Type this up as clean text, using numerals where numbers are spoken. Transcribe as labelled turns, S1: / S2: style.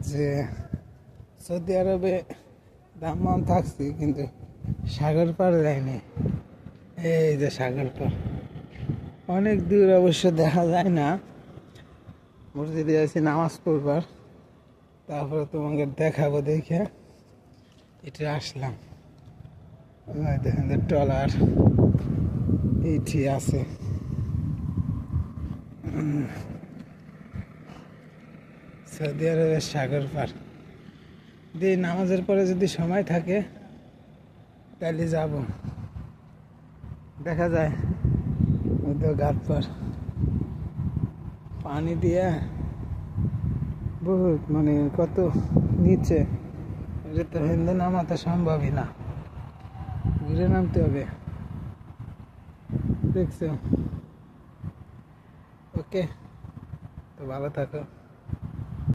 S1: যে সৌদি আরবে দাম্মাম থাকছি, কিন্তু সাগর পার যায়নি। এই যে সাগর পার অনেক দূর, অবশ্য দেখা যায় না। মসজিদে আছি নামাজ পড়বার, তারপরে তোমাকে দেখাবো দেখে এটা আসলাম। দেখেন ট্রলার এইটি আছে। সৌদি আরবের সাগর পার দিয়ে নামাজের পরে যদি সময় থাকে তাহলে যাব। দেখা যায় ওই তো ঘাট পার পানি দিয়ে বহুত, মানে কত নিচে, এটা তো হিন্দু নামাতে সম্ভবই না, ঘুরে নামতে হবে। দেখছো? ওকে, তো ভালো থাকো।